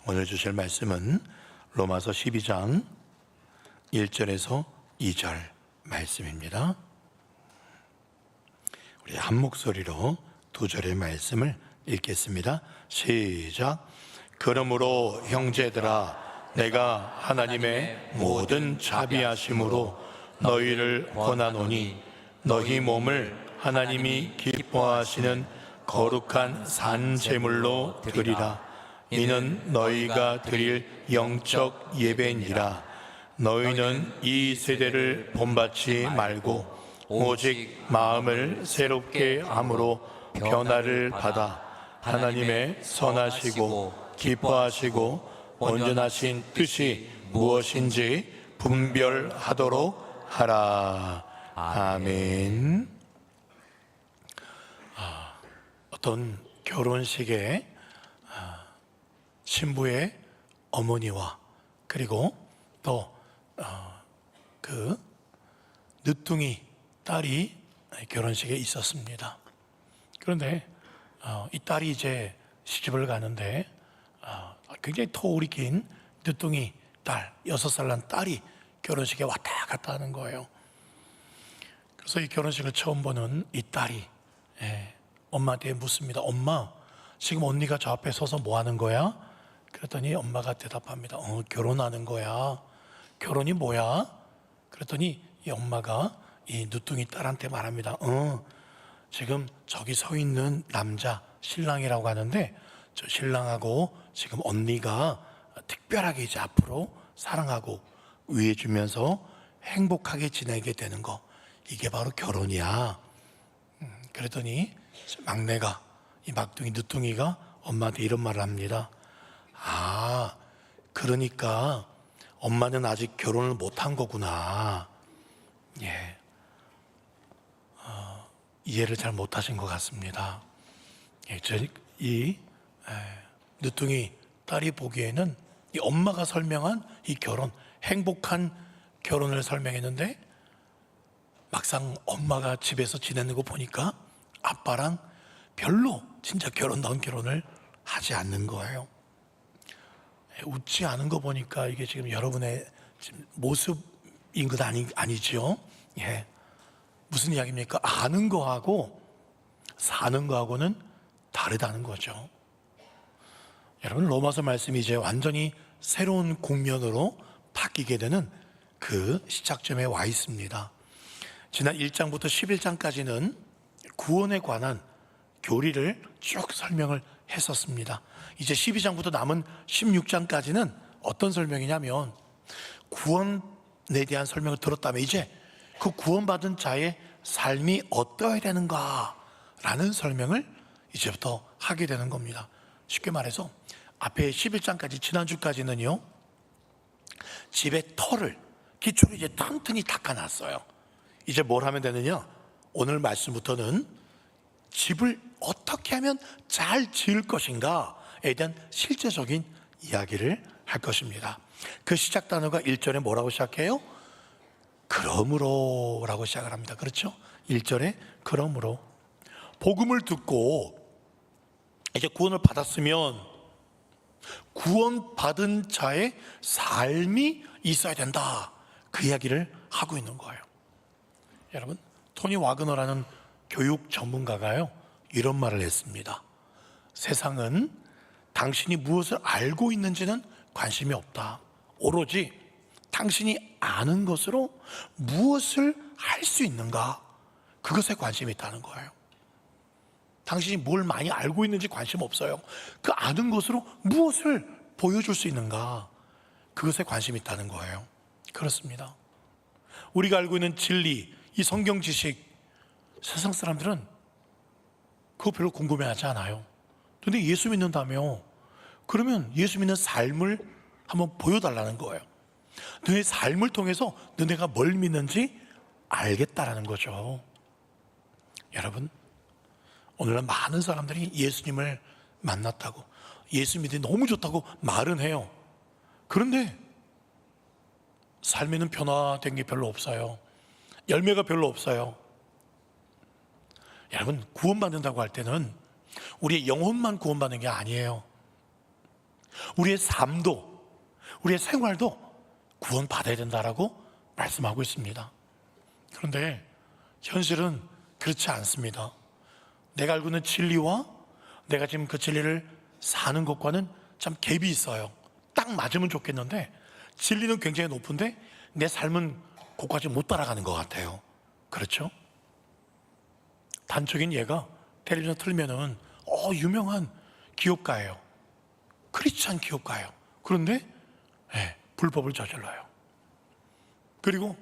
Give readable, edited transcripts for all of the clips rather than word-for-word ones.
오늘 주실 말씀은 로마서 12장 1절에서 2절 말씀입니다. 우리 한 목소리로 두 절의 말씀을 읽겠습니다. 시작. 그러므로 형제들아, 내가 하나님의 모든 자비하심으로 너희를 권하노니 너희 몸을 하나님이 기뻐하시는 거룩한 산 제물로 드리라. 이는 너희가 드릴 영적 예배니라. 너희는 이 세대를 본받지 말고 오직 마음을 새롭게 함으로 변화를 받아 하나님의 선하시고 기뻐하시고 온전하신 뜻이 무엇인지 분별하도록 하라. 아멘. 어떤 결혼식에 신부의 어머니와 그리고 또 그 늦둥이 딸이 결혼식에 있었습니다. 그런데 이 딸이 이제 시집을 가는데 굉장히 터울이 긴 늦둥이 딸, 6살 난 딸이 결혼식에 왔다 갔다 하는 거예요. 그래서 이 결혼식을 처음 보는 이 딸이 엄마한테 묻습니다. 엄마, 지금 언니가 저 앞에 서서 뭐 하는 거야? 그랬더니 엄마가 대답합니다. 결혼하는 거야. 결혼이 뭐야? 그랬더니 이 엄마가 이 늦둥이 딸한테 말합니다. 지금 저기 서 있는 남자 신랑이라고 하는데 저 신랑하고 지금 언니가 특별하게 이제 앞으로 사랑하고 위해주면서 행복하게 지내게 되는 거, 이게 바로 결혼이야. 그랬더니 막내가, 이 막둥이 늦둥이가 엄마한테 이런 말을 합니다. 그러니까 엄마는 아직 결혼을 못한 거구나. 이해를 잘 못하신 것 같습니다. 이 늦둥이 딸이 보기에는 이 엄마가 설명한 이 결혼, 행복한 결혼을 설명했는데 막상 엄마가 집에서 지내는 거 보니까 아빠랑 별로 진짜 결혼다운 결혼을 하지 않는 거예요. 웃지 않은 거 보니까 이게 지금 여러분의 지금 모습인 것 아니죠? 무슨 이야기입니까? 아는 거하고 사는 거하고는 다르다는 거죠. 여러분, 로마서 말씀이 이제 완전히 새로운 국면으로 바뀌게 되는 그 시작점에 와 있습니다. 지난 1장부터 11장까지는 구원에 관한 교리를 쭉 설명을 했었습니다. 이제 12장부터 남은 16장까지는 어떤 설명이냐면 구원에 대한 설명을 들었다면 이제 그 구원받은 자의 삶이 어떠해야 되는가라는 설명을 이제부터 하게 되는 겁니다. 쉽게 말해서 앞에 11장까지 지난주까지는요, 집의 터를 기초를 이제 튼튼히 닦아놨어요. 이제 뭘 하면 되느냐? 오늘 말씀부터는 집을 어떻게 하면 잘 지을 것인가에 대한 실제적인 이야기를 할 것입니다. 그 시작 단어가 1절에 뭐라고 시작해요? 그러므로 라고 시작을 합니다. 그렇죠? 1절에 그러므로. 복음을 듣고 이제 구원을 받았으면 구원받은 자의 삶이 있어야 된다, 그 이야기를 하고 있는 거예요. 여러분, 토니 와그너라는 교육 전문가가요, 이런 말을 했습니다. 세상은 당신이 무엇을 알고 있는지는 관심이 없다. 오로지 당신이 아는 것으로 무엇을 할 수 있는가, 그것에 관심이 있다는 거예요. 당신이 뭘 많이 알고 있는지 관심 없어요. 그 아는 것으로 무엇을 보여줄 수 있는가, 그것에 관심이 있다는 거예요. 그렇습니다. 우리가 알고 있는 진리, 이 성경 지식, 세상 사람들은 그거 별로 궁금해하지 않아요. 근데 예수 믿는다며? 그러면 예수 믿는 삶을 한번 보여달라는 거예요. 너의 삶을 통해서 너네가 뭘 믿는지 알겠다라는 거죠. 여러분, 오늘날 많은 사람들이 예수님을 만났다고, 예수 믿으니 너무 좋다고 말은 해요. 그런데 삶에는 변화된 게 별로 없어요. 열매가 별로 없어요. 여러분, 구원받는다고 할 때는 우리의 영혼만 구원받는 게 아니에요. 우리의 삶도, 우리의 생활도 구원받아야 된다라고 말씀하고 있습니다. 그런데 현실은 그렇지 않습니다. 내가 알고 있는 진리와 내가 지금 그 진리를 사는 것과는 참 갭이 있어요. 딱 맞으면 좋겠는데 진리는 굉장히 높은데 내 삶은 그것까지 못 따라가는 것 같아요. 그렇죠? 단적인 예가 텔레비전 틀면은 유명한 기업가예요. 크리스찬 기업가예요. 그런데 불법을 저질러요. 그리고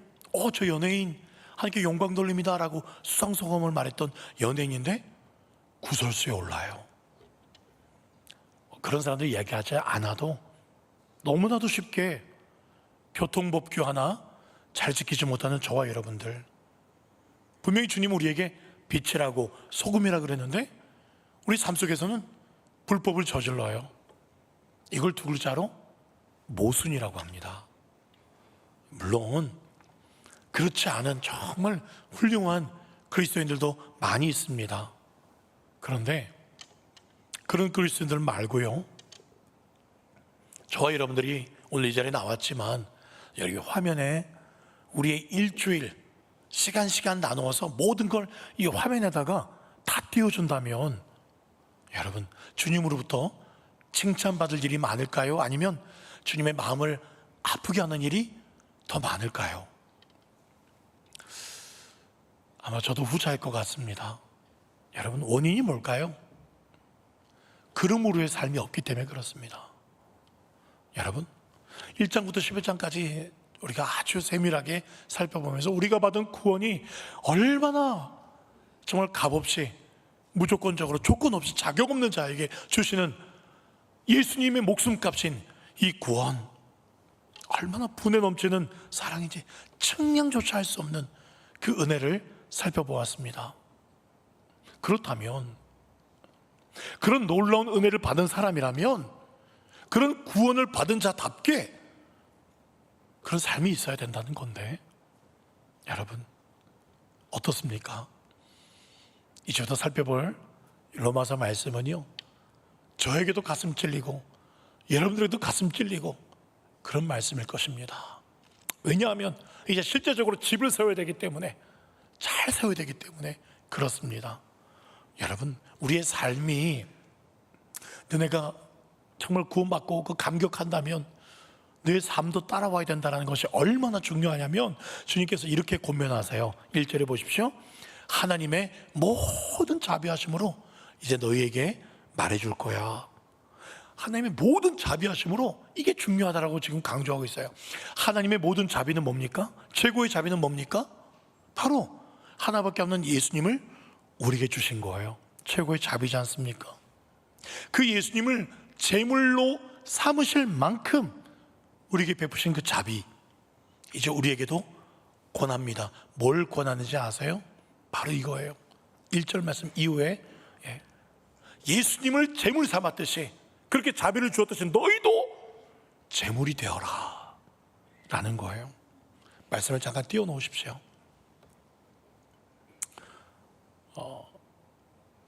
저 연예인 하나님께 영광 돌립니다라고 수상소감을 말했던 연예인인데 구설수에 올라요. 그런 사람들 얘기하지 않아도 너무나도 쉽게 교통법규 하나 잘 지키지 못하는 저와 여러분들, 분명히 주님 우리에게 빛이라고 소금이라 그랬는데 우리 삶 속에서는 불법을 저질러요. 이걸 두 글자로 모순이라고 합니다. 물론 그렇지 않은 정말 훌륭한 그리스도인들도 많이 있습니다. 그런데 그런 그리스도인들 말고요, 저와 여러분들이 오늘 이 자리에 나왔지만 여기 화면에 우리의 일주일 시간 나누어서 모든 걸 이 화면에다가 다 띄워준다면 여러분, 주님으로부터 칭찬받을 일이 많을까요? 아니면 주님의 마음을 아프게 하는 일이 더 많을까요? 아마 저도 후자일 것 같습니다. 여러분, 원인이 뭘까요? 그러므로의 삶이 없기 때문에 그렇습니다. 여러분, 1장부터 11장까지 우리가 아주 세밀하게 살펴보면서 우리가 받은 구원이 얼마나 정말 값없이 무조건적으로 조건 없이 자격 없는 자에게 주시는 예수님의 목숨값인 이 구원, 얼마나 분에 넘치는 사랑인지 측량조차 할 수 없는 그 은혜를 살펴보았습니다. 그렇다면, 그런 놀라운 은혜를 받은 사람이라면 그런 구원을 받은 자답게 그런 삶이 있어야 된다는 건데, 여러분 어떻습니까? 이제부터 살펴볼 로마서 말씀은요, 저에게도 가슴 찔리고 여러분들에게도 가슴 찔리고 그런 말씀일 것입니다. 왜냐하면 이제 실제적으로 집을 세워야 되기 때문에, 잘 세워야 되기 때문에 그렇습니다. 여러분, 우리의 삶이 너네가 정말 구원받고 그 감격한다면 너의 삶도 따라와야 된다는 것이 얼마나 중요하냐면 주님께서 이렇게 권면하세요. 1절에 보십시오. 하나님의 모든 자비하심으로 이제 너희에게 말해줄 거야. 하나님의 모든 자비하심으로, 이게 중요하다라고 지금 강조하고 있어요. 하나님의 모든 자비는 뭡니까? 최고의 자비는 뭡니까? 바로 하나밖에 없는 예수님을 우리에게 주신 거예요. 최고의 자비지 않습니까? 그 예수님을 제물로 삼으실 만큼 우리에게 베푸신 그 자비, 이제 우리에게도 권합니다. 뭘 권하는지 아세요? 바로 이거예요. 1절 말씀 이후에 예수님을 제물 삼았듯이 그렇게 자비를 주었듯이 너희도 제물이 되어라 라는 거예요. 말씀을 잠깐 띄워놓으십시오.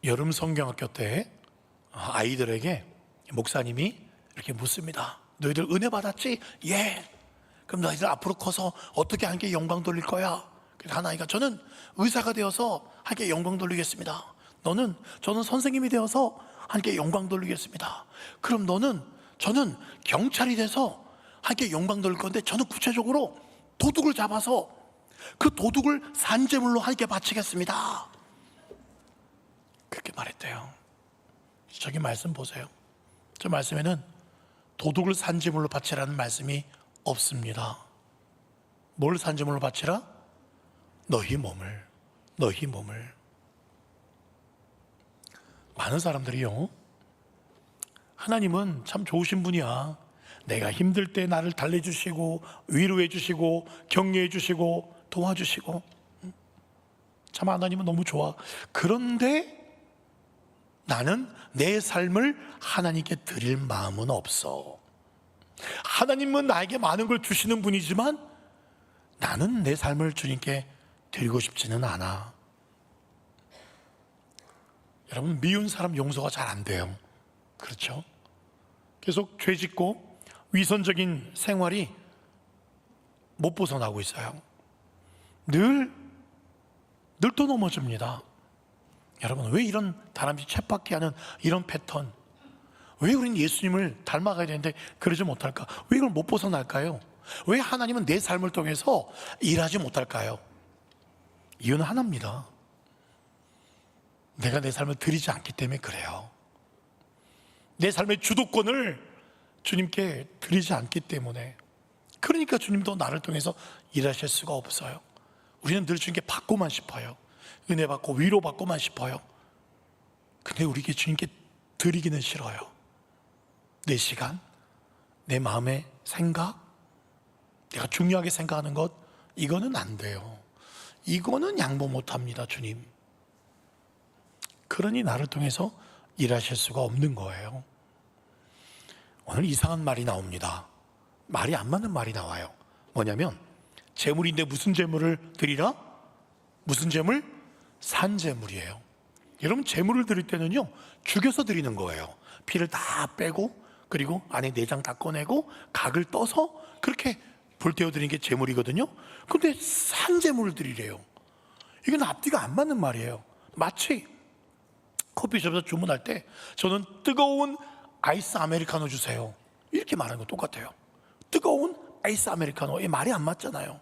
여름 성경학교 때 아이들에게 목사님이 이렇게 묻습니다. 너희들 은혜 받았지? 예. 그럼 너희들 앞으로 커서 어떻게 하나님께 영광 돌릴 거야? 그래서 하나이가 저는 의사가 되어서 하나님께 영광 돌리겠습니다. 저는 선생님이 되어서 하나님께 영광 돌리겠습니다. 그럼 저는 경찰이 돼서 하나님께 영광 돌릴 건데 저는 구체적으로 도둑을 잡아서 그 도둑을 산제물로 하나님께 바치겠습니다. 그렇게 말했대요. 저기 말씀 보세요. 저 말씀에는 도둑을 산제물로 바치라는 말씀이 없습니다. 뭘 산제물로 바치라? 너희 몸을. 많은 사람들이요, 하나님은 참 좋으신 분이야, 내가 힘들 때 나를 달래주시고 위로해주시고 격려해주시고 도와주시고, 참 하나님은 너무 좋아. 그런데 나는 내 삶을 하나님께 드릴 마음은 없어. 하나님은 나에게 많은 걸 주시는 분이지만 나는 내 삶을 주님께 드리고 싶지는 않아. 여러분, 미운 사람 용서가 잘 안 돼요. 그렇죠? 계속 죄짓고 위선적인 생활이 못 벗어나고 있어요. 늘 또 넘어집니다. 여러분, 왜 이런 다람쥐 쳇바퀴 하는 이런 패턴, 왜 우리는 예수님을 닮아가야 되는데 그러지 못할까? 왜 이걸 못 벗어날까요? 왜 하나님은 내 삶을 통해서 일하지 못할까요? 이유는 하나입니다. 내가 내 삶을 드리지 않기 때문에 그래요. 내 삶의 주도권을 주님께 드리지 않기 때문에, 그러니까 주님도 나를 통해서 일하실 수가 없어요. 우리는 늘 주님께 받고만 싶어요. 은혜 받고 위로 받고만 싶어요. 근데 우리에게 주님께 드리기는 싫어요. 내 시간, 내 마음의 생각, 내가 중요하게 생각하는 것, 이거는 안 돼요. 이거는 양보 못합니다, 주님. 그러니 나를 통해서 일하실 수가 없는 거예요. 오늘 이상한 말이 나옵니다. 말이 안 맞는 말이 나와요. 뭐냐면, 재물인데 무슨 재물을 드리라? 무슨 재물? 산재물이에요. 여러분, 재물을 드릴 때는요, 죽여서 드리는 거예요. 피를 다 빼고, 그리고 안에 내장 다 꺼내고 각을 떠서 그렇게 불태워 드리는 게 재물이거든요. 그런데 산재물을 드리래요. 이건 앞뒤가 안 맞는 말이에요. 마치 커피숍에서 주문할 때 저는 뜨거운 아이스 아메리카노 주세요, 이렇게 말하는 거 똑같아요. 뜨거운 아이스 아메리카노, 이 말이 안 맞잖아요.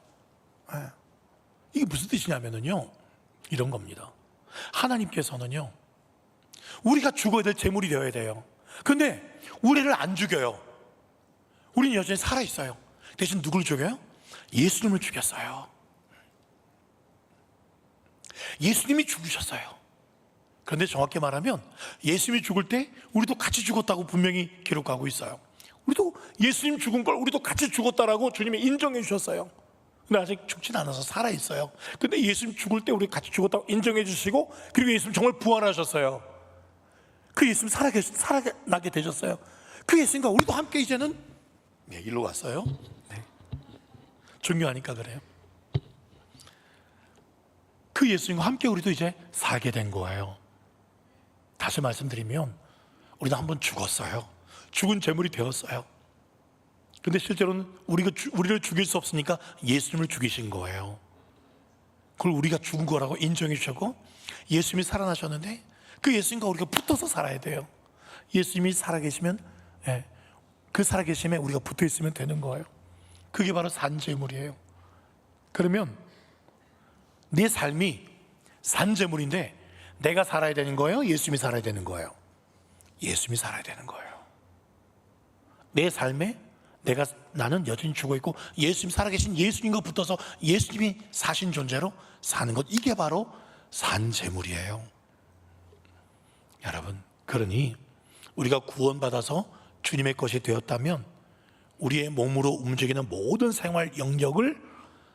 이게 무슨 뜻이냐면요, 이런 겁니다. 하나님께서는요, 우리가 죽어야 될 재물이 되어야 돼요. 근데 우리를 안 죽여요. 우리는 여전히 살아있어요. 대신 누구를 죽여요? 예수님을 죽였어요. 예수님이 죽으셨어요. 그런데 정확히 말하면 예수님이 죽을 때 우리도 같이 죽었다고 분명히 기록하고 있어요. 우리도 예수님 죽은 걸 우리도 같이 죽었다라고 주님이 인정해 주셨어요. 근데 아직 죽진 않아서 살아있어요. 근데 예수님 죽을 때 우리 같이 죽었다고 인정해 주시고, 그리고 예수님 정말 부활하셨어요. 그 예수님 살아나게 되셨어요. 그 예수님과 우리도 함께 이제는 일로 왔어요. 중요하니까 그래요. 그 예수님과 함께 우리도 이제 살게 된 거예요. 다시 말씀드리면 우리도 한번 죽었어요. 죽은 재물이 되었어요. 근데 실제로는 우리를 죽일 수 없으니까 예수님을 죽이신 거예요. 그걸 우리가 죽은 거라고 인정해 주셨고, 예수님이 살아나셨는데 그 예수님과 우리가 붙어서 살아야 돼요. 예수님이 살아계시면, 그 살아계심에 우리가 붙어 있으면 되는 거예요. 그게 바로 산재물이에요. 그러면 내 삶이 산재물인데 내가 살아야 되는 거예요? 예수님이 살아야 되는 거예요? 예수님이 살아야 되는 거예요. 내 삶에 나는 여전히 죽어있고 예수님, 살아계신 예수님과 붙어서 예수님이 사신 존재로 사는 것, 이게 바로 산재물이에요. 여러분, 그러니 우리가 구원받아서 주님의 것이 되었다면 우리의 몸으로 움직이는 모든 생활 영역을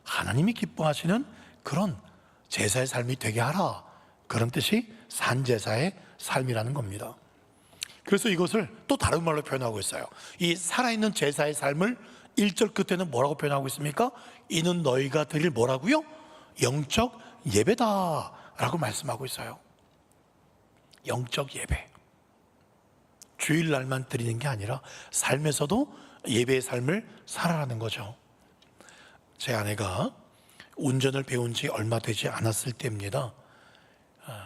하나님이 기뻐하시는 그런 제사의 삶이 되게 하라, 그런 뜻이 산제사의 삶이라는 겁니다. 그래서 이것을 또 다른 말로 표현하고 있어요. 이 살아있는 제사의 삶을 1절 끝에는 뭐라고 표현하고 있습니까? 이는 너희가 드릴 뭐라고요? 영적 예배다 라고 말씀하고 있어요. 영적 예배, 주일날만 드리는 게 아니라 삶에서도 예배의 삶을 살아라는 거죠. 제 아내가 운전을 배운 지 얼마 되지 않았을 때입니다.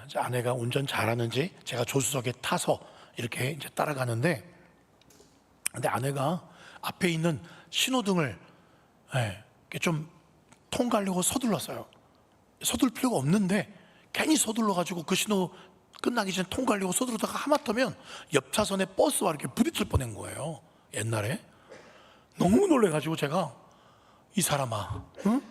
제 아내가 운전 잘하는지 제가 조수석에 타서 이렇게 이제 따라가는데, 근데 아내가 앞에 있는 신호등을 좀 통과하려고 서둘렀어요. 서둘 필요가 없는데 괜히 서둘러가지고 그 신호 끝나기 전에 통과하려고 서두르다가 하마터면 옆 차선에 버스와 이렇게 부딪힐 뻔한 거예요. 옛날에 너무 놀래가지고 제가, 이 사람아, 응?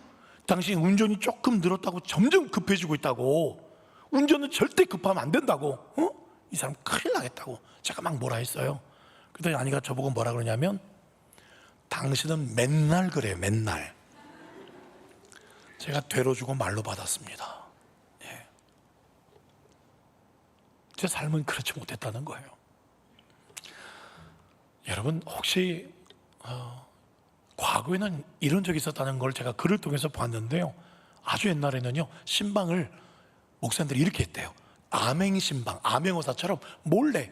당신 운전이 조금 늘었다고 점점 급해지고 있다고, 운전은 절대 급하면 안 된다고, 응? 이 사람 큰일 나겠다고 제가 막 뭐라 했어요. 그랬더니 아내가 저보고 뭐라 그러냐면, 당신은 맨날 그래요, 맨날. 제가 되로 주고 말로 받았습니다. 제 삶은 그렇지 못했다는 거예요. 여러분, 혹시 과거에는 이런 적이 있었다는 걸 제가 글을 통해서 봤는데요, 아주 옛날에는요, 신방을 목사님들이 이렇게 했대요. 암행신방, 암행어사처럼 몰래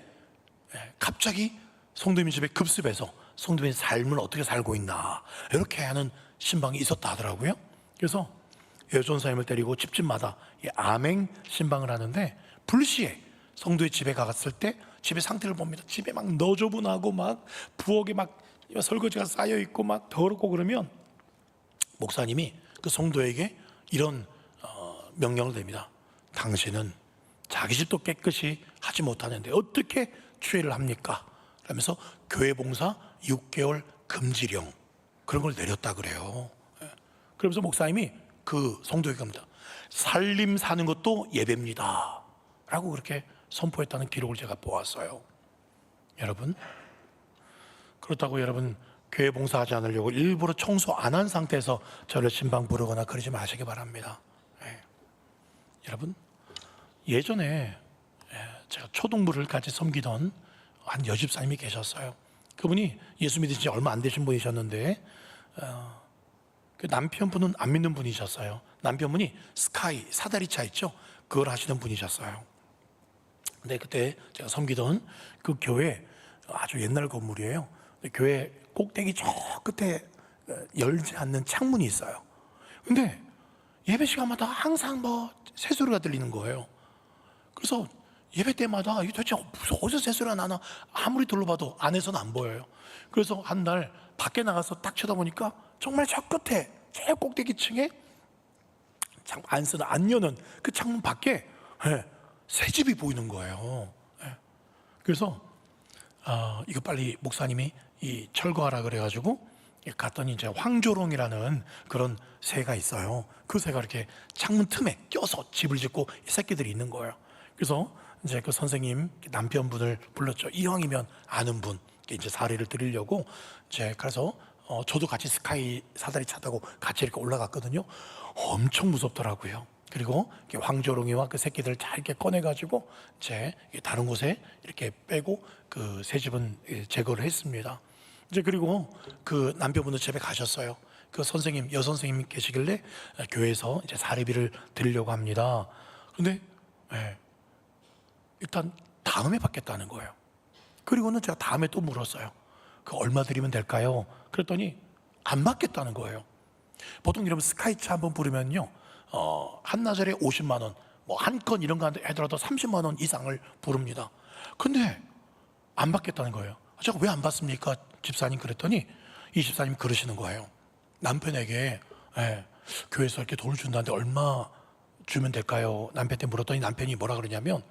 갑자기 성도님 집에 급습해서 성도님의 삶을 어떻게 살고 있나 이렇게 하는 신방이 있었다 하더라고요. 그래서 여전사님을 데리고 집집마다 암행 신방을 하는데, 불시에 성도의 집에 갔을 때 집의 상태를 봅니다. 집에 막 너저분하고 막 부엌에 막 설거지가 쌓여 있고 막 더럽고 그러면 목사님이 그 성도에게 이런 명령을 내립니다. 당신은 자기 집도 깨끗이 하지 못하는데 어떻게 추회를 합니까? 그러면서 교회 봉사 6개월 금지령 그런 걸 내렸다 그래요. 그러면서 목사님이 그 성도에게 합니다. 살림 사는 것도 예배입니다 라고 그렇게 선포했다는 기록을 제가 보았어요. 여러분, 그렇다고 여러분 교회 봉사하지 않으려고 일부러 청소 안 한 상태에서 저를 신방 부르거나 그러지 마시기 바랍니다. 여러분, 예전에 제가 초등부를 같이 섬기던 한 여집사님이 계셨어요. 그분이 예수 믿은 지 얼마 안 되신 분이셨는데 그 남편분은 안 믿는 분이셨어요. 남편분이 스카이 사다리차 있죠? 그걸 하시는 분이셨어요. 근데 그때 제가 섬기던 그 교회 아주 옛날 건물이에요. 교회 꼭대기 저 끝에 열지 않는 창문이 있어요. 근데 예배 시간마다 항상 뭐 새소리가 들리는 거예요. 그래서 예배 때마다 이게 도대체 어디서 새소리가 나나 아무리 둘러봐도 안에서는 안 보여요. 그래서 한 날 밖에 나가서 딱 쳐다보니까 정말 저 끝에 제일 꼭대기 층에 안 여는 그 창문 밖에 새 집이 보이는 거예요. 그래서 이거 빨리 목사님이 철거하라 그래가지고 갔더니 이제 황조롱이라는 그런 새가 있어요. 그 새가 이렇게 창문 틈에 껴서 집을 짓고 이 새끼들이 있는 거예요. 그래서 이제 그 선생님 남편분을 불렀죠. 이왕이면 아는 분 이제 사례를 드리려고 이제 그래서 저도 같이 스카이 사다리 차 타고 같이 이렇게 올라갔거든요. 엄청 무섭더라고요. 그리고 황조롱이와 그 새끼들을 잘 이렇게 꺼내가지고 이제 다른 곳에 이렇게 빼고 그 새 집은 제거를 했습니다. 이제 그리고 그 남편분도 집에 가셨어요. 그 선생님, 여선생님이 계시길래 교회에서 이제 사례비를 드리려고 합니다. 근데 일단 다음에 받겠다는 거예요. 그리고는 제가 다음에 또 물었어요. 그 얼마 드리면 될까요? 그랬더니 안 받겠다는 거예요. 보통 여러분 스카이차 한번 부르면요, 한나절에 50만 원, 뭐 한 건 이런 거 하더라도 30만 원 이상을 부릅니다. 근데 안 받겠다는 거예요. 제가 왜 안 받습니까, 집사님? 그랬더니 이 집사님 그러시는 거예요. 남편에게 교회에서 이렇게 돈을 준다는데 얼마 주면 될까요? 남편한테 물었더니 남편이 뭐라 그러냐면,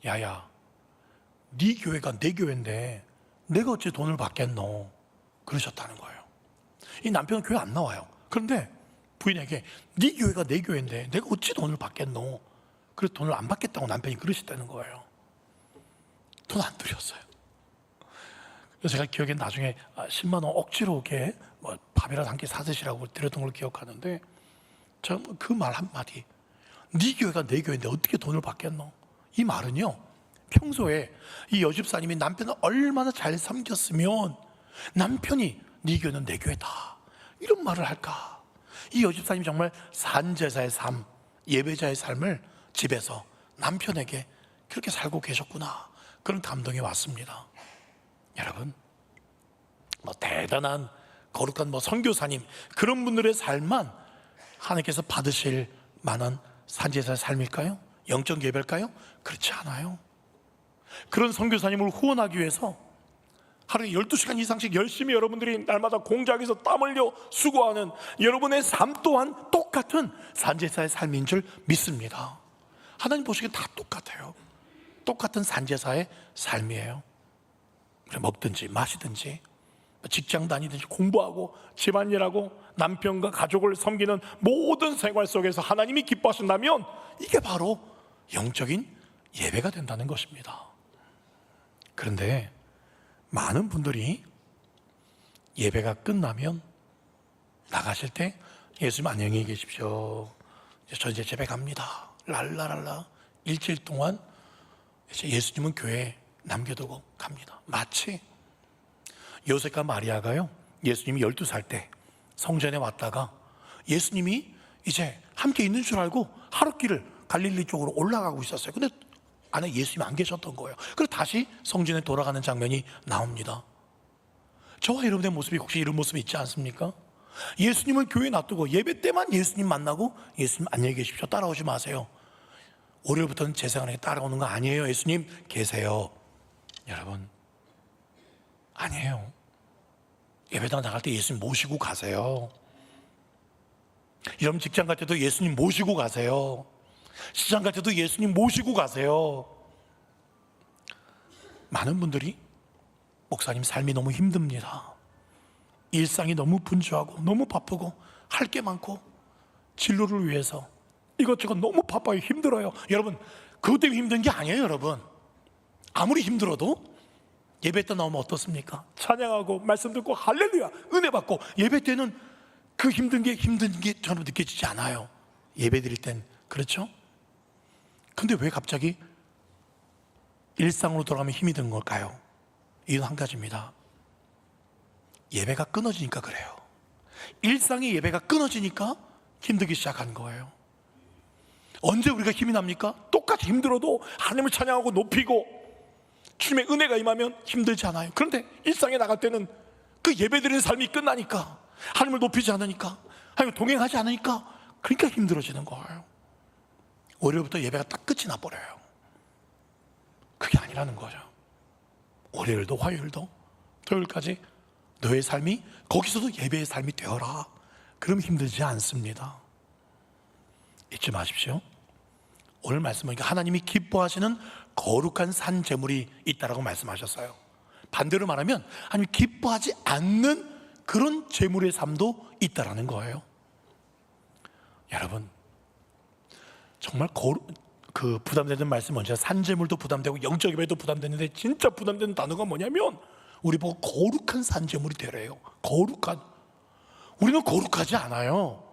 야야, 네 교회가 내 교회인데 내가 어찌 돈을 받겠노? 그러셨다는 거예요. 이 남편은 교회 안 나와요. 그런데 부인에게 네 교회가 내 교회인데 내가 어찌 돈을 받겠노? 그래서 돈을 안 받겠다고 남편이 그러셨다는 거예요. 돈 안 드렸어요. 그래서 제가 기억에 나중에 10만 원 억지로 이렇게 뭐 밥이라도 한 끼 사드시라고 드렸던 걸 기억하는데, 저 그 말 한마디, 네 교회가 내 교회인데 어떻게 돈을 받겠노? 이 말은요, 평소에 이 여집사님이 남편을 얼마나 잘 섬겼으면 남편이 네 교회는 내 교회다 이런 말을 할까? 이 여집사님이 정말 산제사의 삶, 예배자의 삶을 집에서 남편에게 그렇게 살고 계셨구나, 그런 감동이 왔습니다. 여러분, 뭐 대단한 거룩한 뭐 선교사님 그런 분들의 삶만 하나님께서 받으실 만한 산제사의 삶일까요? 영적 예배일까요? 그렇지 않아요. 그런 선교사님을 후원하기 위해서 하루에 12시간 이상씩 열심히 여러분들이 날마다 공작에서 땀 흘려 수고하는 여러분의 삶 또한 똑같은 산제사의 삶인 줄 믿습니다. 하나님 보시기에 다 똑같아요. 똑같은 산제사의 삶이에요. 먹든지 마시든지 직장 다니든지 공부하고 집안일하고 남편과 가족을 섬기는 모든 생활 속에서 하나님이 기뻐하신다면 이게 바로 영적인 예배가 된다는 것입니다. 그런데 많은 분들이 예배가 끝나면 나가실 때 예수님 안녕히 계십시오, 저 이제 집에 갑니다, 랄라랄라 일주일 동안 이제 예수님은 교회에 남겨두고 갑니다. 마치 요셉과 마리아가요, 예수님이 12살 때 성전에 왔다가 예수님이 이제 함께 있는 줄 알고 하룻길을 갈릴리 쪽으로 올라가고 있었어요. 근데 안에 예수님이 안 계셨던 거예요. 그래서 다시 성전에 돌아가는 장면이 나옵니다. 저와 여러분의 모습이 혹시 이런 모습이 있지 않습니까? 예수님을 교회에 놔두고 예배 때만 예수님 만나고 예수님 안녕히 계십시오 따라오지 마세요. 월요일부터는 제 생활에 따라오는 거 아니에요. 예수님 계세요. 여러분, 아니에요. 예배당 나갈 때 예수님 모시고 가세요. 여러분 직장 갈 때도 예수님 모시고 가세요. 시장 갈 때도 예수님 모시고 가세요. 많은 분들이 목사님 삶이 너무 힘듭니다. 일상이 너무 분주하고 너무 바쁘고 할 게 많고 진로를 위해서 이것저것 너무 바빠요. 힘들어요. 여러분 그것 때문에 힘든 게 아니에요. 여러분 아무리 힘들어도 예배 때 나오면 어떻습니까? 찬양하고 말씀 듣고 할렐루야 은혜 받고 예배 때는 그 힘든 게 저는 느껴지지 않아요. 예배 드릴 땐 그렇죠? 근데 왜 갑자기 일상으로 돌아가면 힘이 든 걸까요? 이건 한 가지입니다. 예배가 끊어지니까 그래요. 일상의 예배가 끊어지니까 힘들기 시작한 거예요. 언제 우리가 힘이 납니까? 똑같이 힘들어도 하나님을 찬양하고 높이고 주님의 은혜가 임하면 힘들지 않아요. 그런데 일상에 나갈 때는 그 예배드리는 삶이 끝나니까 하나님을 높이지 않으니까 하나님을 동행하지 않으니까 그러니까 힘들어지는 거예요. 월요일부터 예배가 딱 끝이 나버려요. 그게 아니라는 거죠. 월요일도 화요일도 토요일까지 너의 삶이 거기서도 예배의 삶이 되어라. 그럼 힘들지 않습니다. 잊지 마십시오. 오늘 말씀은 하나님이 기뻐하시는 거룩한 산 제물이 있다라고 말씀하셨어요. 반대로 말하면 하나님이 기뻐하지 않는 그런 제물의 삶도 있다라는 거예요. 여러분 정말 부담되는 말씀 먼저 산제물도 부담되고 영적 예배도 부담되는데 진짜 부담되는 단어가 뭐냐면 우리 보고 거룩한 산제물이 되래요. 거룩한. 우리는 거룩하지 않아요.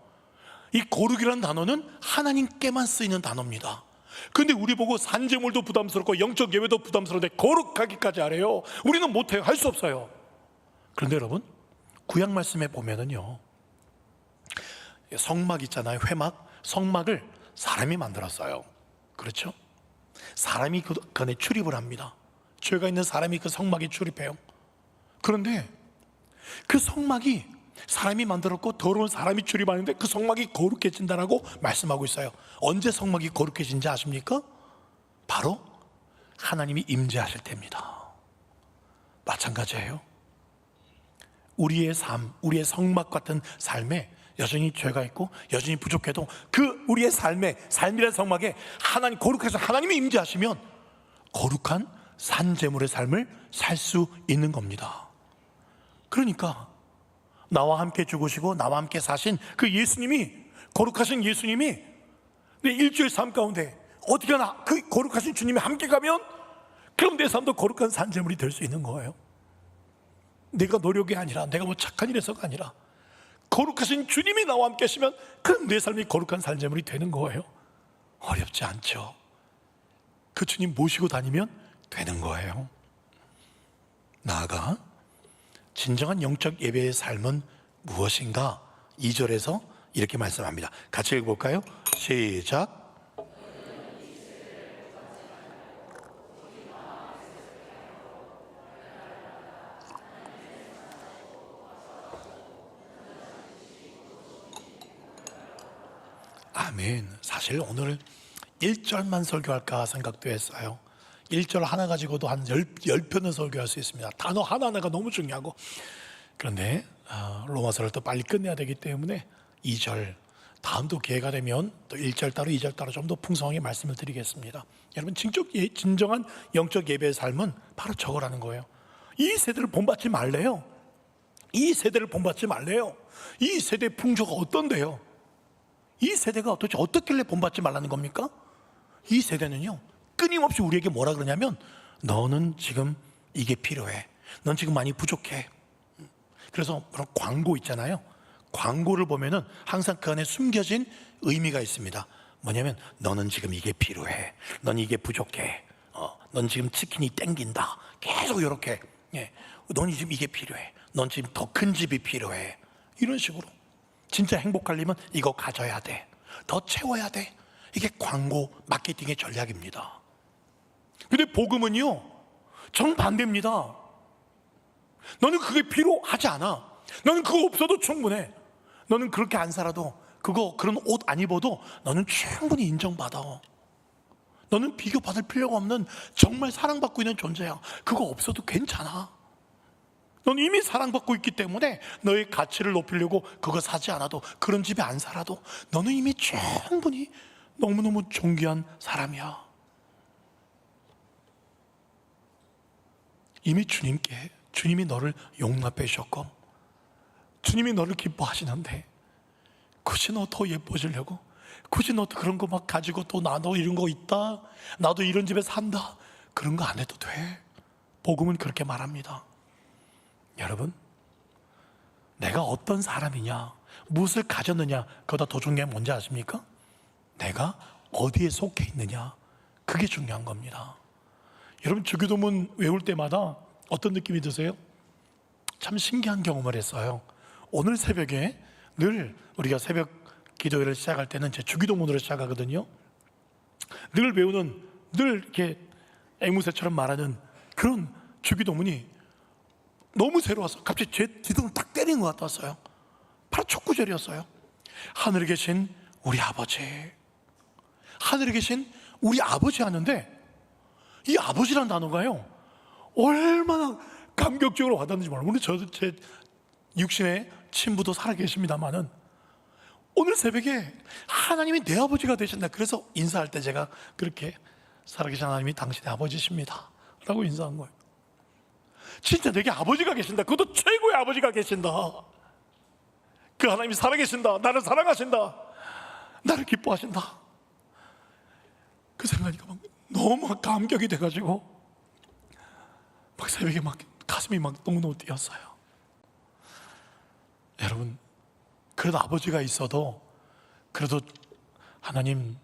이 거룩이라는 단어는 하나님께만 쓰이는 단어입니다. 근데 우리 보고 산제물도 부담스럽고 영적 예배도 부담스러운데 거룩하기까지 하래요. 우리는 못해요. 할 수 없어요. 그런데 여러분 구약 말씀에 보면은요 성막 있잖아요. 회막. 성막을 사람이 만들었어요. 그렇죠? 사람이 그 안에 출입을 합니다. 죄가 있는 사람이 그 성막에 출입해요. 그런데 그 성막이 사람이 만들었고 더러운 사람이 출입하는데 그 성막이 거룩해진다라고 말씀하고 있어요. 언제 성막이 거룩해진지 아십니까? 바로 하나님이 임재하실 때입니다. 마찬가지예요. 우리의 삶, 우리의 성막 같은 삶에 여전히 죄가 있고 여전히 부족해도 그 우리의 삶이라는 성막에 하나님 거룩해서 하나님이 임재하시면 거룩한 산제물의 삶을 살 수 있는 겁니다. 그러니까 나와 함께 죽으시고 나와 함께 사신 그 예수님이 거룩하신 예수님이 내 일주일 삶 가운데 어떻게 하나 그 거룩하신 주님이 함께 가면 그럼 내 삶도 거룩한 산제물이 될 수 있는 거예요. 내가 노력이 아니라 내가 뭐 착한 일 해서가 아니라 거룩하신 주님이 나와 함께 하시면 그럼 내 삶이 거룩한 산제물이 되는 거예요. 어렵지 않죠. 그 주님 모시고 다니면 되는 거예요. 나아가 진정한 영적 예배의 삶은 무엇인가? 2절에서 이렇게 말씀합니다. 같이 읽어볼까요? 시작. 아멘. 사실 오늘 1절만 설교할까 생각도 했어요. 1절 하나 가지고도 한 10편을 설교할 수 있습니다. 단어 하나하나가 너무 중요하고. 그런데 로마서를 또 빨리 끝내야 되기 때문에 2절 다음도 기회가 되면 또 1절 따로 2절 따로 좀 더 풍성하게 말씀을 드리겠습니다. 여러분 진정한 영적 예배의 삶은 바로 저거라는 거예요. 이 세대를 본받지 말래요. 이 세대를 본받지 말래요. 이 세대의 풍조가 어떤데요? 이 세대가 도대체 어떻길래 본받지 말라는 겁니까? 이 세대는요 끊임없이 우리에게 뭐라 그러냐면 너는 지금 이게 필요해. 넌 지금 많이 부족해. 그래서 그런 광고 있잖아요. 광고를 보면은 항상 그 안에 숨겨진 의미가 있습니다. 뭐냐면 너는 지금 이게 필요해. 넌 이게 부족해. 넌 지금 치킨이 땡긴다. 계속 이렇게. 넌 지금 이게 필요해. 넌 지금 더 큰 집이 필요해. 이런 식으로. 진짜 행복하려면 이거 가져야 돼. 더 채워야 돼. 이게 광고 마케팅의 전략입니다. 근데 복음은요, 정반대입니다. 너는 그게 필요하지 않아. 너는 그거 없어도 충분해. 너는 그렇게 안 살아도, 그런 옷 안 입어도 너는 충분히 인정받아. 너는 비교받을 필요가 없는 정말 사랑받고 있는 존재야. 그거 없어도 괜찮아. 넌 이미 사랑받고 있기 때문에 너의 가치를 높이려고 그거 사지 않아도, 그런 집에 안 살아도 너는 이미 충분히 너무너무 존귀한 사람이야. 이미 주님이 너를 용납해 주셨고 주님이 너를 기뻐하시는데, 굳이 너 더 예뻐지려고, 굳이 너 그런 거 막 가지고 또 나도 이런 거 있다, 나도 이런 집에 산다, 그런 거 안 해도 돼. 복음은 그렇게 말합니다. 여러분, 내가 어떤 사람이냐, 무엇을 가졌느냐, 그보다 더 중요한 게 뭔지 아십니까? 내가 어디에 속해 있느냐, 그게 중요한 겁니다. 여러분, 주기도문 외울 때마다 어떤 느낌이 드세요? 참 신기한 경험을 했어요. 오늘 새벽에 늘 우리가 새벽 기도회를 시작할 때는 제 주기도문으로 시작하거든요. 늘 외우는, 늘 이렇게 앵무새처럼 말하는 그런 주기도문이 너무 새로워서 갑자기 제 뒤통을 딱 때리는 것 같았어요. 바로 첫 구절이었어요. 하늘에 계신 우리 아버지. 하늘에 계신 우리 아버지 하는데, 이 아버지라는 단어가요, 얼마나 감격적으로 와닿는지 몰라요. 물론 제 육신의 친부도 살아 계십니다만은, 오늘 새벽에 하나님이 내 아버지가 되신다. 그래서 인사할 때 제가 그렇게, 살아계신 하나님이 당신의 아버지십니다 라고 인사한 거예요. 진짜 내게 아버지가 계신다. 그것도 최고의 아버지가 계신다. 그 하나님이 살아계신다. 나를 사랑하신다. 나를 기뻐하신다. 그 생각이 막 너무 감격이 돼가지고 막 새벽에 막 가슴이 막 너무너무 뛰었어요. 여러분, 그래도 아버지가 있어도, 그래도 하나님,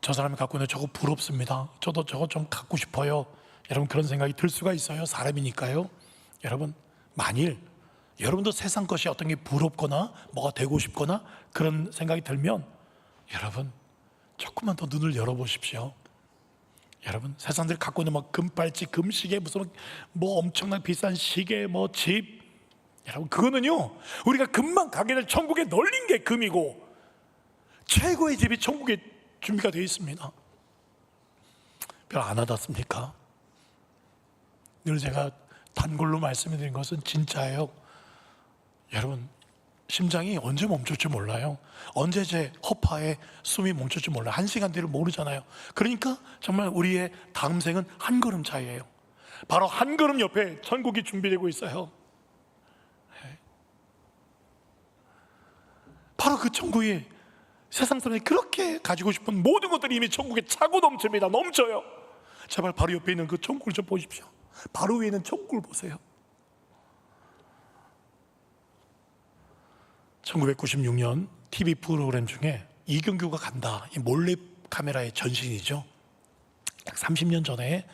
저 사람이 갖고 있는 저거 부럽습니다, 저도 저거 좀 갖고 싶어요, 여러분, 그런 생각이 들 수가 있어요. 사람이니까요. 여러분, 만일 여러분도 세상 것이 어떤 게 부럽거나 뭐가 되고 싶거나 그런 생각이 들면, 여러분 조금만 더 눈을 열어보십시오. 여러분, 세상들 갖고 있는 뭐 금팔찌, 금시계, 무슨 뭐 엄청난 비싼 시계, 뭐 집, 여러분, 그거는요, 우리가 금방 가게 될 천국에 널린 게 금이고, 최고의 집이 천국에 준비가 되어 있습니다. 별 안 와닿습니까? 늘 제가 단골로 말씀드린 것은 진짜예요. 여러분, 심장이 언제 멈출지 몰라요. 언제 제 허파에 숨이 멈출지 몰라요. 1시간 뒤를 모르잖아요. 그러니까 정말 우리의 다음 생은 한 걸음 차이예요. 바로 한 걸음 옆에 천국이 준비되고 있어요. 바로 그 천국이, 세상 사람이 그렇게 가지고 싶은 모든 것들이 이미 천국에 차고 넘칩니다. 넘쳐요. 제발 바로 옆에 있는 그 천국을 좀 보십시오. 바로 위에 있는 천국을 보세요. 1996년 TV 프로그램 중에 이경규가 간다, 이 몰래 카메라의 전신이죠. 약 30년 전에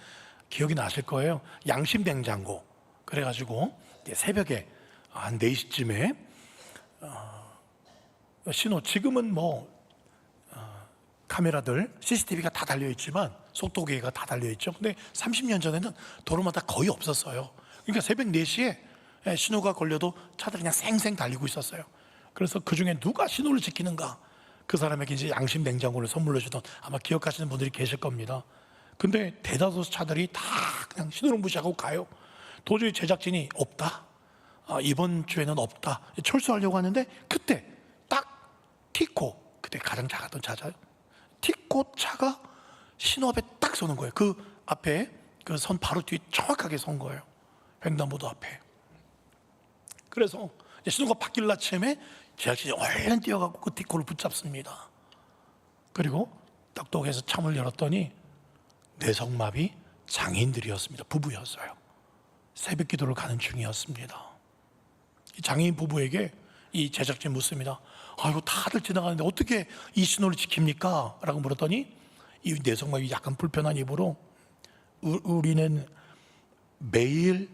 기억이 나실 거예요. 양심냉장고, 그래가지고 새벽에 한 4시쯤에 신호, 지금은 뭐 카메라들, CCTV가 다 달려있지만, 속도계가 다 달려있죠. 근데 30년 전에는 도로마다 거의 없었어요. 그러니까 새벽 4시에 신호가 걸려도 차들이 그냥 쌩쌩 달리고 있었어요. 그래서 그 중에 누가 신호를 지키는가, 그 사람에게 이제 양심 냉장고를 선물로 주던, 아마 기억하시는 분들이 계실 겁니다. 근데 대다수 차들이 다 그냥 신호를 무시하고 가요. 도저히 제작진이 없다, 이번 주에는 없다, 철수하려고 하는데, 그때 딱 티코, 그때 가장 작았던 차죠, 티코 차가 신호 앞에 딱 서는 거예요. 그 앞에, 그 선 바로 뒤에 정확하게 선 거예요. 횡단보도 앞에. 그래서 신호가 바뀔 아침에 제작진이 얼른 뛰어가고 그 티코를 붙잡습니다. 그리고 똑똑해서 창문을 열었더니 뇌성마비 장애인들이었습니다. 부부였어요. 새벽 기도를 가는 중이었습니다. 이 장애인 부부에게 이 제작진이 묻습니다. 이거 다들 지나가는데 어떻게 이 신호를 지킵니까? 라고 물었더니, 이 뇌성마비 약간 불편한 입으로, 우리는 매일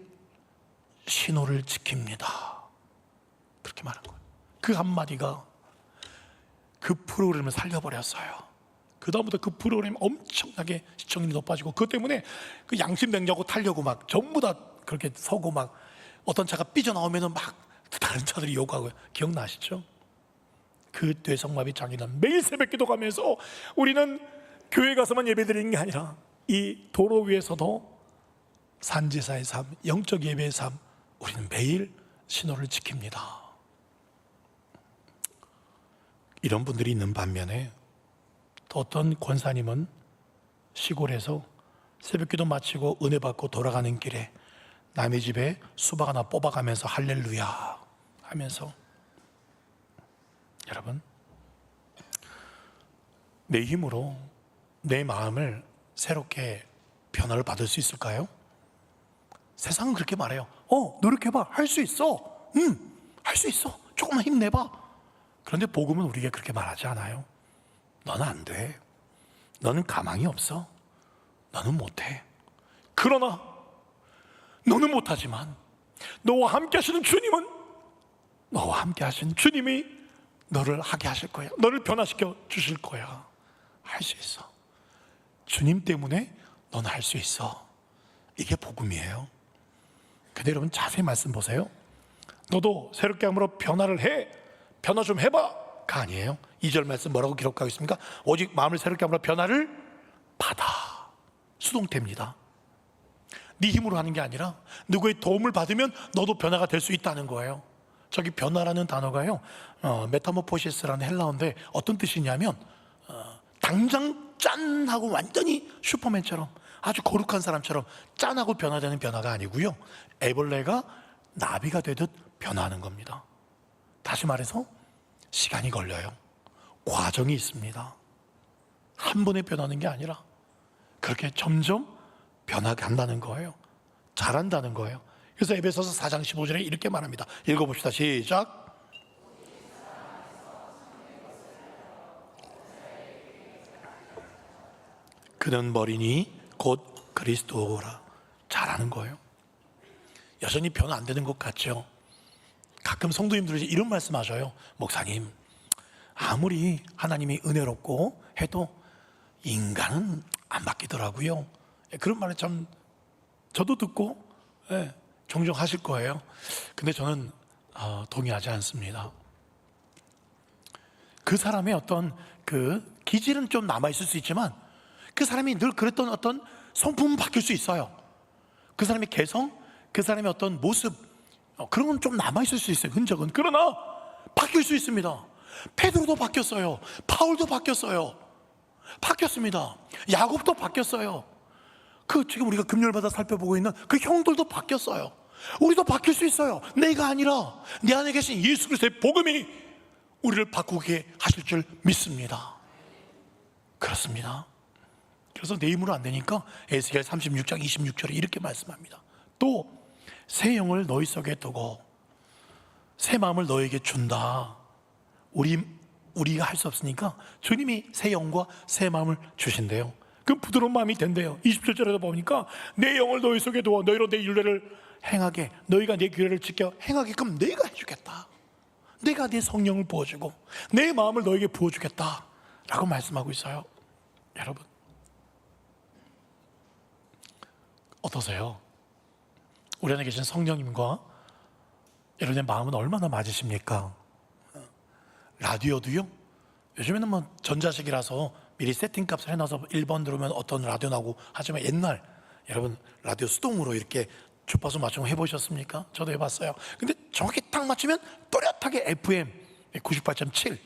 신호를 지킵니다, 그렇게 말한 거예요. 그 한마디가 그 프로그램을 살려버렸어요. 그 다음부터 그 프로그램 엄청나게 시청률이 높아지고, 그것 때문에 그 양심 냉장고 타려고 막 전부 다 그렇게 서고, 막 어떤 차가 삐져나오면은 막 다른 차들이 요구하고. 기억나시죠? 그 뇌성마비 장애는 매일 새벽기도 가면서 우리는 교회 가서만 예배드리는 게 아니라 이 도로 위에서도 산지사의 삶, 영적 예배의 삶, 우리는 매일 신호를 지킵니다. 이런 분들이 있는 반면에 또 어떤 권사님은 시골에서 새벽기도 마치고 은혜 받고 돌아가는 길에 남의 집에 수박 하나 뽑아가면서 할렐루야 하면서, 여러분, 내 힘으로 내 마음을 새롭게 변화를 받을 수 있을까요? 세상은 그렇게 말해요. 노력해봐, 할 수 있어. 할 수 있어, 조금만 힘내봐. 그런데 복음은 우리에게 그렇게 말하지 않아요. 너는 안 돼, 너는 가망이 없어, 너는 못해. 그러나 너는 못하지만 너와 함께 하시는 주님은, 너와 함께 하신 주님이 너를 하게 하실 거야. 너를 변화시켜 주실 거야. 할 수 있어. 주님 때문에 너는 할 수 있어. 이게 복음이에요. 근데 여러분, 자세히 말씀 보세요. 너도 새롭게 함으로 변화를 해, 변화 좀 해봐가 아니에요. 2절 말씀 뭐라고 기록하고 있습니까? 오직 마음을 새롭게 함으로 변화를 받아. 수동태입니다. 네 힘으로 하는 게 아니라 누구의 도움을 받으면 너도 변화가 될 수 있다는 거예요. 저기 변화라는 단어가요, 메타모포시스라는 헬라어인데 어떤 뜻이냐면, 당장 짠 하고 완전히 슈퍼맨처럼 아주 거룩한 사람처럼 짠하고 변화되는 변화가 아니고요, 애벌레가 나비가 되듯 변화하는 겁니다. 다시 말해서 시간이 걸려요. 과정이 있습니다. 한 번에 변하는 게 아니라 그렇게 점점 변화간다는 거예요. 잘한다는 거예요. 그래서 에베소서 4장 15절에 이렇게 말합니다. 읽어봅시다. 시작. 그는 머리니 곧 그리스도라. 잘하는 거예요. 여전히 변화 안 되는 것 같죠? 가끔 성도님들이 이런 말씀하셔요. 목사님, 아무리 하나님이 은혜롭고 해도 인간은 안 바뀌더라고요. 그런 말을 참 저도 듣고 종종 하실 거예요. 근데 저는 동의하지 않습니다. 그 사람의 어떤 그 기질은 좀 남아있을 수 있지만 그 사람이 늘 그랬던 어떤 성품은 바뀔 수 있어요. 그 사람의 개성, 그 사람의 어떤 모습, 그런 건 좀 남아있을 수 있어요, 흔적은. 그러나 바뀔 수 있습니다. 베드로도 바뀌었어요. 바울도 바뀌었어요. 바뀌었습니다. 야곱도 바뀌었어요. 그 지금 우리가 금요일마다 살펴보고 있는 그 형들도 바뀌었어요. 우리도 바뀔 수 있어요. 내가 아니라 내 안에 계신 예수 그리스도의 복음이 우리를 바꾸게 하실 줄 믿습니다. 그렇습니다. 그래서 내 힘으로 안 되니까 에스겔 36장 26절에 이렇게 말씀합니다. 또 새 영을 너희 속에 두고 새 마음을 너에게 준다. 우리가 할 수 없으니까 주님이 새 영과 새 마음을 주신대요. 그럼 부드러운 마음이 된대요. 27절에도 보니까 내 영을 너희 속에 두어 너희로 내 율례를 행하게, 너희가 내 규례를 지켜 행하게끔 내가 해주겠다. 내가 내 성령을 부어주고 내 마음을 너에게 부어주겠다 라고 말씀하고 있어요. 여러분, 어떠세요? 우리 안에 계신 성령님과 여러분의 마음은 얼마나 맞으십니까? 라디오도요, 요즘에는 뭐 전자식이라서 미리 세팅값을 해놔서 1번 들으면 어떤 라디오 나오고 하지만, 옛날 여러분 라디오 수동으로 이렇게 주파수 맞춤 해보셨습니까? 저도 해봤어요. 근데 정확히 딱 맞추면 또렷하게 FM 98.7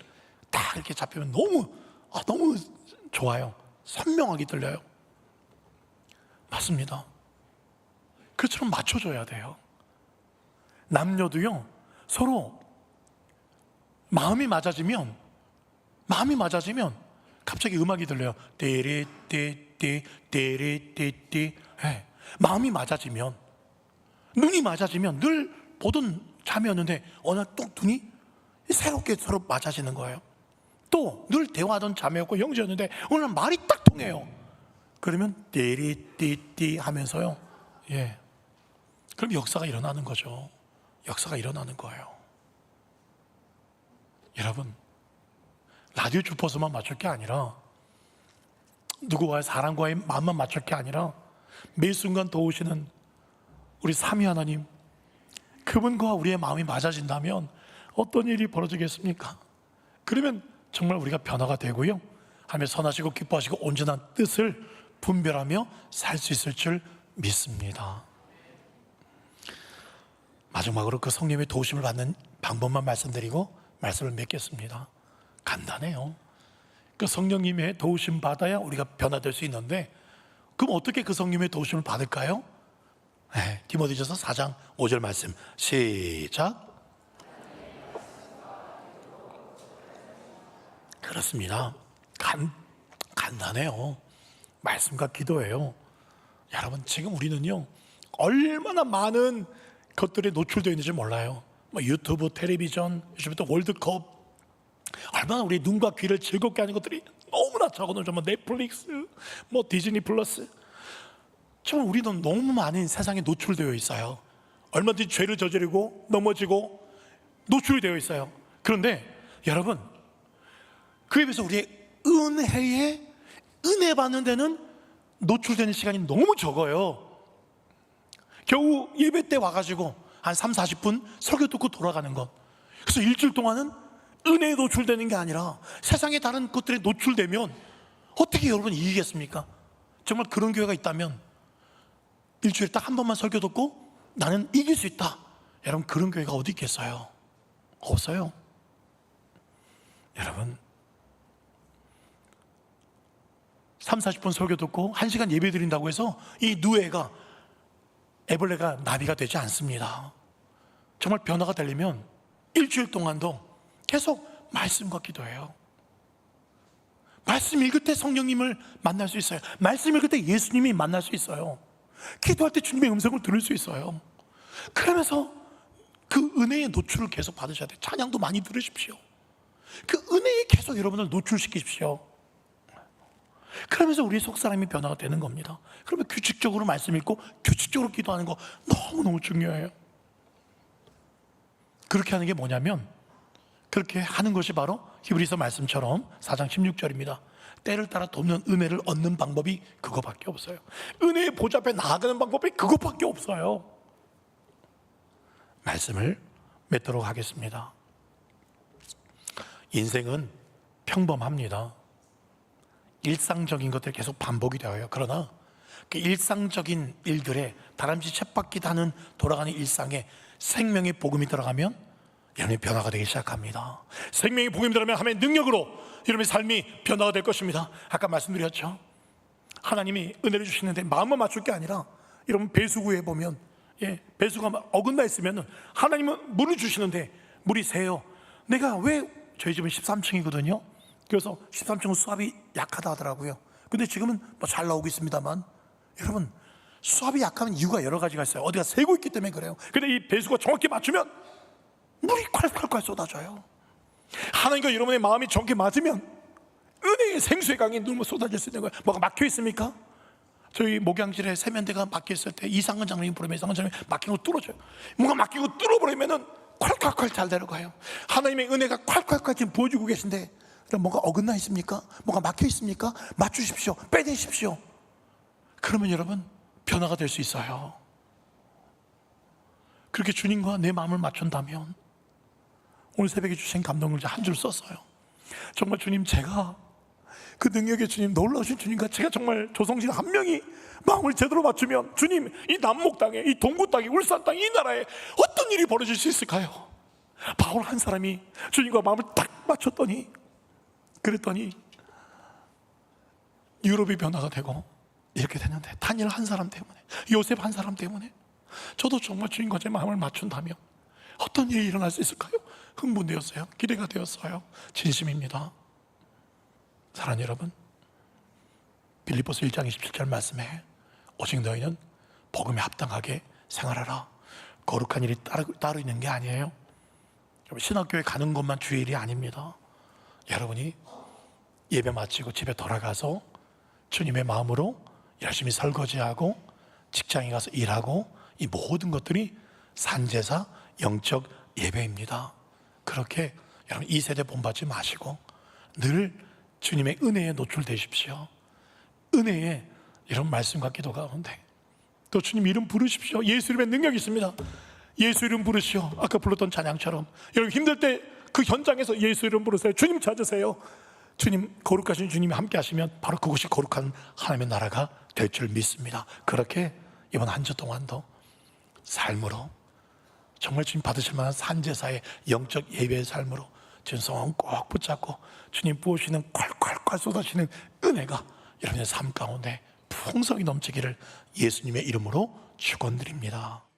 딱 이렇게 잡히면 너무 좋아요. 선명하게 들려요. 맞습니다. 그처럼 맞춰줘야 돼요. 남녀도요, 서로 마음이 맞아지면 갑자기 음악이 들려요. 떼레떼떼 떼레떼떼. 마음이 맞아지면, 눈이 맞아지면, 늘 보던 잠이었는데 어느 날 또 눈이 새롭게 서로 맞아지는 거예요. 또 늘 대화하던 잠이었고 형제였는데 오늘 말이 딱 통해요. 그러면 떼레떼떼 하면서요, 그럼 역사가 일어나는 거죠. 역사가 일어나는 거예요. 여러분, 라디오 주파수만 맞출 게 아니라 누구와의 사람과의 마음만 맞출 게 아니라 매 순간 도우시는 우리 삼위 하나님, 그분과 우리의 마음이 맞아진다면 어떤 일이 벌어지겠습니까? 그러면 정말 우리가 변화가 되고요, 하나님의 선하시고 기뻐하시고 온전한 뜻을 분별하며 살 수 있을 줄 믿습니다. 마지막으로 그 성령의 도우심을 받는 방법만 말씀드리고 말씀을 맺겠습니다. 간단해요. 그 성령님의 도우심 받아야 우리가 변화될 수 있는데, 그럼 어떻게 그 성령님의 도우심을 받을까요? 디모데전서 4장 5절 말씀 시작. 그렇습니다. 간단해요. 말씀과 기도예요. 여러분, 지금 우리는요 얼마나 많은 것들에 노출되어 있는지 몰라요. 유튜브, 텔레비전, 요즘에 또 월드컵, 얼마나 우리 눈과 귀를 즐겁게 하는 것들이 너무나 적어놓죠. 넷플릭스, 디즈니 플러스. 정말 우리는 너무 많은 세상에 노출되어 있어요. 얼마든지 죄를 저지르고 넘어지고 노출되어 있어요. 그런데 여러분, 그에 비해서 우리의 은혜 받는 데는 노출되는 시간이 너무 적어요. 겨우 예배 때 와가지고 한 30-40분 설교 듣고 돌아가는 것. 그래서 일주일 동안은 은혜에 노출되는 게 아니라 세상의 다른 것들에 노출되면 어떻게 여러분 이기겠습니까? 정말 그런 교회가 있다면 일주일에 딱 한 번만 설교 듣고 나는 이길 수 있다, 여러분, 그런 교회가 어디 있겠어요? 없어요. 여러분, 30-40분 설교 듣고 1시간 예배 드린다고 해서 이 누에가, 애벌레가 나비가 되지 않습니다. 정말 변화가 되려면 일주일 동안도 계속 말씀과 기도해요. 말씀 읽을 때 성령님을 만날 수 있어요. 말씀 읽을 때 예수님이 만날 수 있어요. 기도할 때 주님의 음성을 들을 수 있어요. 그러면서 그 은혜의 노출을 계속 받으셔야 돼요. 찬양도 많이 들으십시오. 그 은혜에 계속 여러분을 노출시키십시오. 그러면서 우리 속사람이 변화가 되는 겁니다. 그러면 규칙적으로 말씀 읽고 규칙적으로 기도하는 거 너무너무 중요해요. 그렇게 하는 게 뭐냐면, 그렇게 하는 것이 바로 히브리서 말씀처럼 4장 16절입니다. 때를 따라 돕는 은혜를 얻는 방법이 그거밖에 없어요. 은혜의 보좌 앞에 나아가는 방법이 그거밖에 없어요. 말씀을 맺도록 하겠습니다. 인생은 평범합니다. 일상적인 것들이 계속 반복이 되어요. 그러나 그 일상적인 일들에 다람쥐 쳇바퀴 하는 돌아가는 일상에 생명의 복음이 들어가면 여러분의 변화가 되기 시작합니다. 생명의 복음이 들어가면 하나님의 능력으로 여러분의 삶이 변화가 될 것입니다. 아까 말씀드렸죠. 하나님이 은혜를 주시는데 마음만 맞출 게 아니라, 여러분 배수구에 보면 배수가 어긋나 있으면 하나님은 물을 주시는데 물이 새요. 내가 왜, 저희 집은 13층이거든요 그래서 13층은 수압이 약하다 하더라고요. 근데 지금은 잘 나오고 있습니다만, 여러분 수압이 약하면 이유가 여러 가지가 있어요. 어디가 새고 있기 때문에 그래요. 근데 이 배수가 정확히 맞추면 물이 콸콸콸 쏟아져요. 하나님과 여러분의 마음이 정확히 맞으면 은혜의 생수의 강이 눈물 쏟아질 수 있는 거예요. 뭐가 막혀 있습니까? 저희 목양실에 세면대가 막혀 있을 때 이상은 장로님 부르면 이상은 장로님 막힌 거 뚫어줘요. 뭔가 막히고 뚫어버리면은 콸콸콸 잘 내려가요. 하나님의 은혜가 콸콸콸 지금 부어주고 계신데 뭔가 어긋나 있습니까? 뭐가 막혀 있습니까? 맞추십시오. 빼내십시오. 그러면 여러분 변화가 될 수 있어요. 그렇게 주님과 내 마음을 맞춘다면, 오늘 새벽에 주신 감동을 한 줄 썼어요. 정말 주님, 제가 그 능력의 주님, 놀라우신 주님과 제가 정말 조성진 한 명이 마음을 제대로 맞추면, 주님, 이 남목 땅에, 이 동구 땅에, 울산 땅에, 이 나라에 어떤 일이 벌어질 수 있을까요? 바울 한 사람이 주님과 마음을 딱 맞췄더니, 그랬더니 유럽이 변화가 되고 이렇게 되는데, 다니엘 한 사람 때문에, 요셉 한 사람 때문에 저도 정말 주님과 제 마음을 맞춘다면 어떤 일이 일어날 수 있을까요? 흥분되었어요. 기대가 되었어요. 진심입니다. 사랑하는 여러분, 빌립보서 1장 27절 말씀에 오직 너희는 복음에 합당하게 생활하라. 거룩한 일이 따로 있는 게 아니에요. 신학교에 가는 것만 주의 일이 아닙니다. 여러분이 예배 마치고 집에 돌아가서 주님의 마음으로 열심히 설거지하고 직장에 가서 일하고, 이 모든 것들이 산제사 영적 예배입니다. 그렇게 여러분 2세대 본받지 마시고 늘 주님의 은혜에 노출되십시오. 은혜의 이런 말씀과 기도 가운데 또 주님 이름 부르십시오. 예수 이름에 능력이 있습니다. 예수 이름 부르시오. 아까 불렀던 찬양처럼 여러분 힘들 때 그 현장에서 예수 이름 부르세요. 주님 찾으세요. 주님, 거룩하신 주님이 함께 하시면 바로 그곳이 거룩한 하나님의 나라가 될 줄 믿습니다. 그렇게 이번 한 주 동안도 삶으로 정말 주님 받으실 만한 산제사의 영적 예배의 삶으로 주님 성령 꼭 붙잡고 주님 부으시는 콸콸콸 쏟아지는 은혜가 여러분의 삶 가운데 풍성히 넘치기를 예수님의 이름으로 축원드립니다.